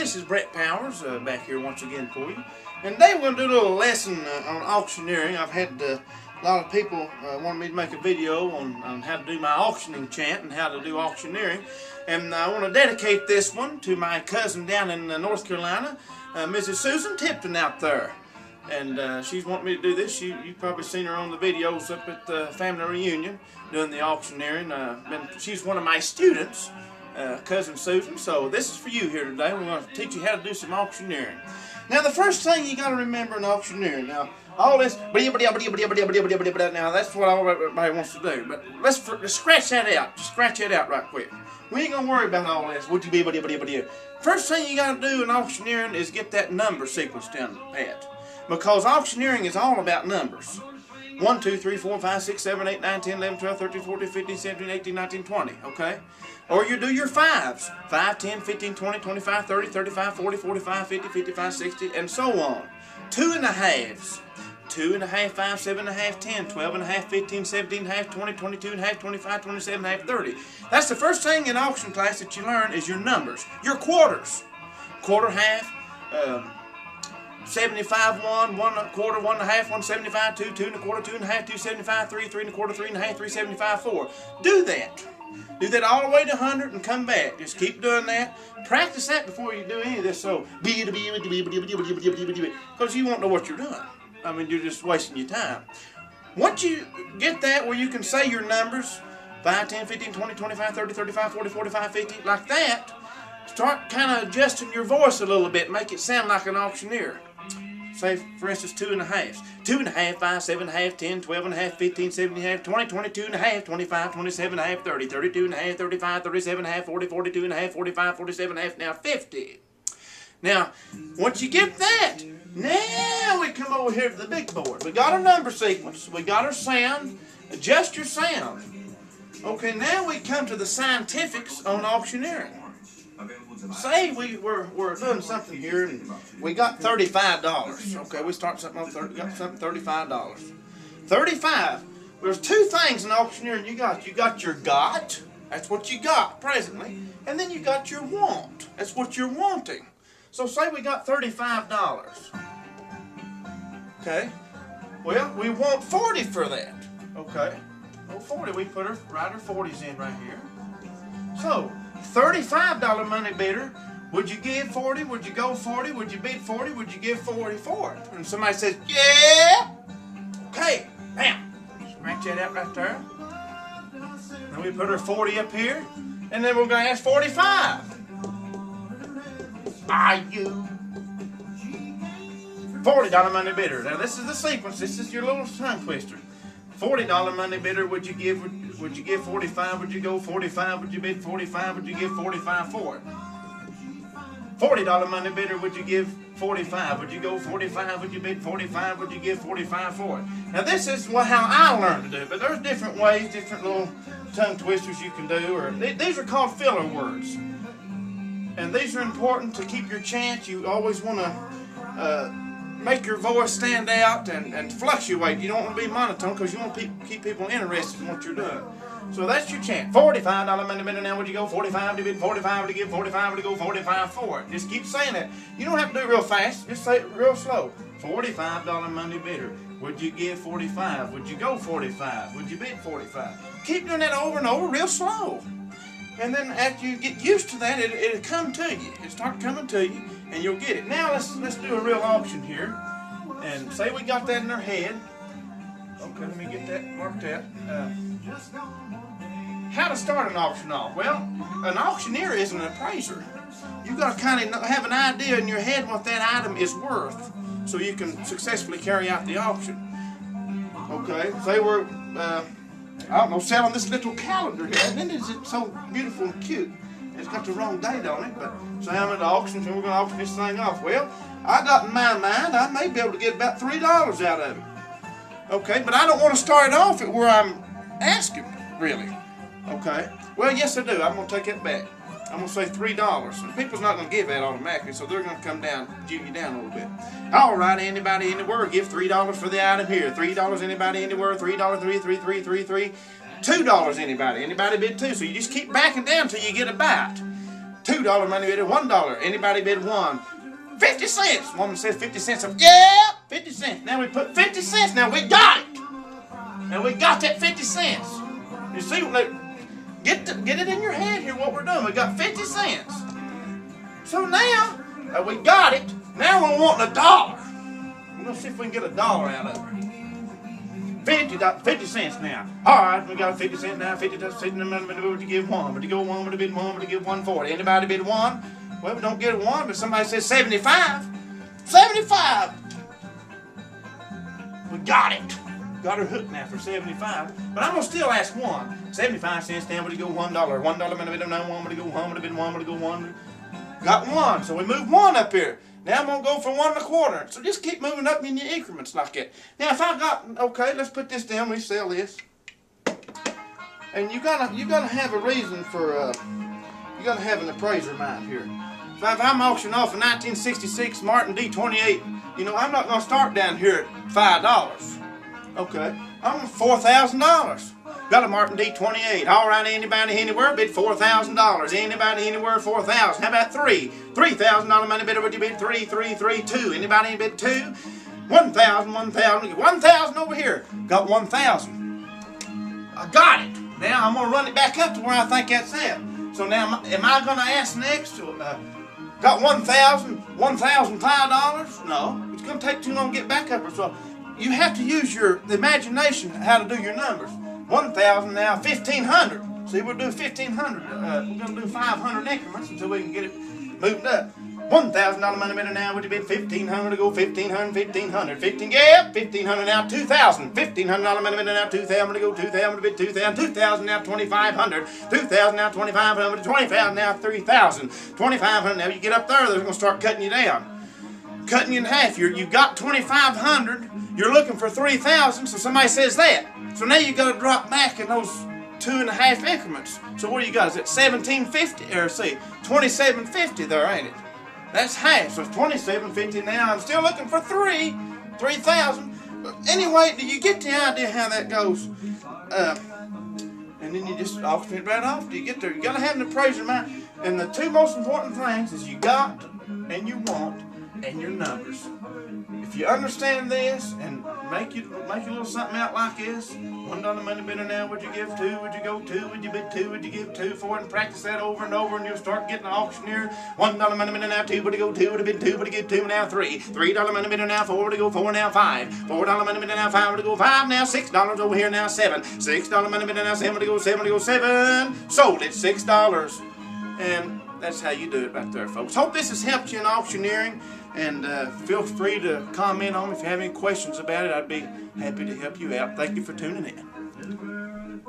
this is Brett Powers back here once again for you. And today we're going to do a little lesson on auctioneering. I've had a lot of people wanting me to make a video on how to do my auctioning chant and how to do auctioneering. And I want to dedicate this one to my cousin down in North Carolina, Mrs. Susan Tipton out there. And she's wanting me to do this. You've probably seen her on the videos up at the family reunion doing the auctioneering. She's one of my students. Cousin Susan, so this is for you here today. We're going to teach you how to do some auctioneering. Now, the first thing you got to remember in auctioneering, now all this, now that's what everybody wants to do. But let's scratch that out. Just scratch that out right quick. We ain't gonna worry about all this. First thing you got to do in auctioneering is get that number sequence down pat, because auctioneering is all about numbers. 1, 2, 3, 4, 5, 6, 7, 8, 9, 10, 11, 12, 13, 14, 15, 17, 18, 19, 20, okay? Or you do your fives. 5, 10, 15, 20, 25, 30, 35, 40, 45, 50, 55, 60, and so on. 2 and a halves. 2 and a half, 5, 7 and a half, 10, 12 and a half, 15, 17 and a half, 20, 22 and a half, 25, 27 and a half, 30. That's the first thing in auction class that you learn is your numbers. Your quarters. Quarter, half, 75, 1, 1 1/4, 1 1/2, 175, 2, 2 1/4, 2 1/2, 275, 3, 3 1/4, 3 1/2, 375, 4. Do that. Do that all the way to 100 and come back. Just keep doing that. Practice that before you do any of this. So, because you won't know what you're doing. I mean, you're just wasting your time. Once you get that where you can say your numbers, 5, 10, 15, 20, 25, 30, 35, 40, 45, 50, like that, start kind of adjusting your voice a little bit. Make it sound like an auctioneer. Say, for instance, 2 and a half. 2 and a half, 5, 7 and a half, 10, 12 and a half, 15, 17 and a half, 20, 22 and a half, 25, 27 and a half, 30, 32 and a half, 35, 37 and a half, 40, 42 and a half, 45, 47 and a half, now 50. Now, once you get that, now we come over here to the big board. We got our number sequence. We got our sound. Adjust your sound. Okay, now we come to the scientifics on auctioneering. Say we're doing something here and we got $35. Okay, we start something on $35. 35. There's two things in auctioneering you got. You got your got. That's what you got presently. And then you got your want. That's what you're wanting. So say we got $35. Okay. Well, we want 40 for that. Okay. Well, 40. We put write our 40s in right here. So $35 money bidder, would you give 40? Would you go 40? Would you bid 40? Would you give 40 for it? And somebody says, yeah! Okay, bam! Scratch that out right there. Then we put our 40 up here, and then we're going to ask 45. Are you? $40 money bidder. Now this is the sequence. This is your little tongue twister. $40 money bidder, would you give 45? Would you go 45? Would you bid 45? Would you give 45 for it? $40 money bidder, would you give 45? Would you go 45? Would you bid 45? Would you give 45 for it? Now this is how I learned to do it, but there's different ways, different little tongue twisters you can do. Or these are called filler words. And these are important to keep your chant. You always want to make your voice stand out and fluctuate. You don't want to be monotone because you want to keep people interested in what you're doing. So that's your chant. $45 money bidder. Now would you go 45 to bid 45 to give 45 to go 45 for it? Just keep saying that. You don't have to do it real fast. Just say it real slow. $45 money bidder. Would you give 45? Would you go 45? Would you bid 45? Keep doing that over and over real slow. And then after you get used to that, it'll come to you. It'll start coming to you, and you'll get it. Now let's do a real auction here. And say we got that in our head. Okay, let me get that marked out. How to start an auction off? Well, an auctioneer is an appraiser. You got to kind of have an idea in your head what that item is worth, so you can successfully carry out the auction. Okay, say we're I don't know, selling this little calendar here. And isn't it so beautiful and cute? It's got the wrong date on it, but say I'm at the auction, so we're going to auction this thing off. Well, I got in my mind I may be able to get about $3 out of it. Okay, but I don't want to start it off at where I'm asking, really. Okay, well, yes I do. I'm going to take that back. I'm going to say $3. And people's not going to give that automatically, so they're going to come down, jig you down a little bit. All right, anybody anywhere, give $3 for the item here. $3 anybody anywhere, $3, 3, 3, 3, 3, 3. $2 anybody bid 2. So you just keep backing down till you get a bite. $2 money bidder, $1. Anybody bid 1. 50 cents. Woman says 50 cents. Yeah, 50 cents. Now we put 50 cents. Now we got it. Now we got that 50 cents. You see, get it in your head here what we're doing. We got 50 cents. So now we got it. Now we're wanting $1. We're going to see if we can get $1 out of it. 50 cents now. All right, we got 50 cents now. 50 cents. Would you give 1? Would you go 1? Would you bid 1? Would you give 140? Anybody bid 1? Well, we don't get a 1, but somebody says 75. 75. We got it. Got her hooked now for 75. But I'm going to still ask 1. 75 cents now. Would you go $1? $1 minute bid now. 1. Would you go 1? Would you bid 1? Would you go 1? Got 1. So we move 1 up here. Now I'm going to go for 1 1/4. So just keep moving up in your increments like that. Now if I got, okay, let's put this down. We sell this. And you gotta have a reason for, you gotta have an appraiser mind here. If I'm auctioning off a 1966 Martin D28, you know, I'm not going to start down here at $5. Okay, I'm $4,000. Got a Martin D28. All right, anybody anywhere bid $4,000. Anybody anywhere $4,000. How about 3? $3,000 money bidder. Would you bid 3, 3, 3, 2? Anybody bid 2? 1,000, 1,000. 1,000 over here. Got 1,000. I got it. Now I'm gonna run it back up to where I think that's at. So now, am I gonna ask next to got 1,000, $1,005? No, it's gonna take too long to get back up. So you have to use the imagination how to do your numbers. 1,000 now, 1,500. See, we'll do 1,500. We're gonna do 500 increments until we can get it moved up. $1,000 money bidder now. Would you bid 1,500 to go? 1,500, 1,500, 15. Yeah, 1,500 now. 2,000. $1,500 money bidder now. 2,000 to go. 2,000 to bid 2,000. 2,000 now. 2,500. 2,000 now. 2,500. 20,000 now. 3,000. 2,500 now. You get up there, they're gonna start cutting you down. Cutting you in half. You got 2,500. You're looking for 3,000. So somebody says that. So now you got to drop back in those 2.5 increments. So what do you got? Is it 1,750? Or see, 2,750 there, ain't it? That's half. So it's 2,750 now. I'm still looking for 3,000. But anyway, do you get the idea how that goes? And then you just auction it right off. Do you get there? You got to have an appraiser mind. And the 2 most important things is you got and you want and your numbers. If you understand this and make a little something out like this, $1 money bidder now, would you give 2? Would you go 2? Would you bid 2? Would you give 2 for it? And practice that over and over, and you'll start getting an auctioneer. $1 money bidder now, 2. Would you go 2? Would you bid 2? Would you give 2 now? 3. $3 money bidder now, 4. Would you go 4 now? 5. $4 money bidder now, 5. Would you go 5 now? $6 over here now, 7. $6 money bidder now, 7. Would you go 7? Would you go 7? Sold it, $6. And that's how you do it right there, folks. Hope this has helped you in auctioneering. And feel free to comment on me if you have any questions about it. I'd be happy to help you out. Thank you for tuning in.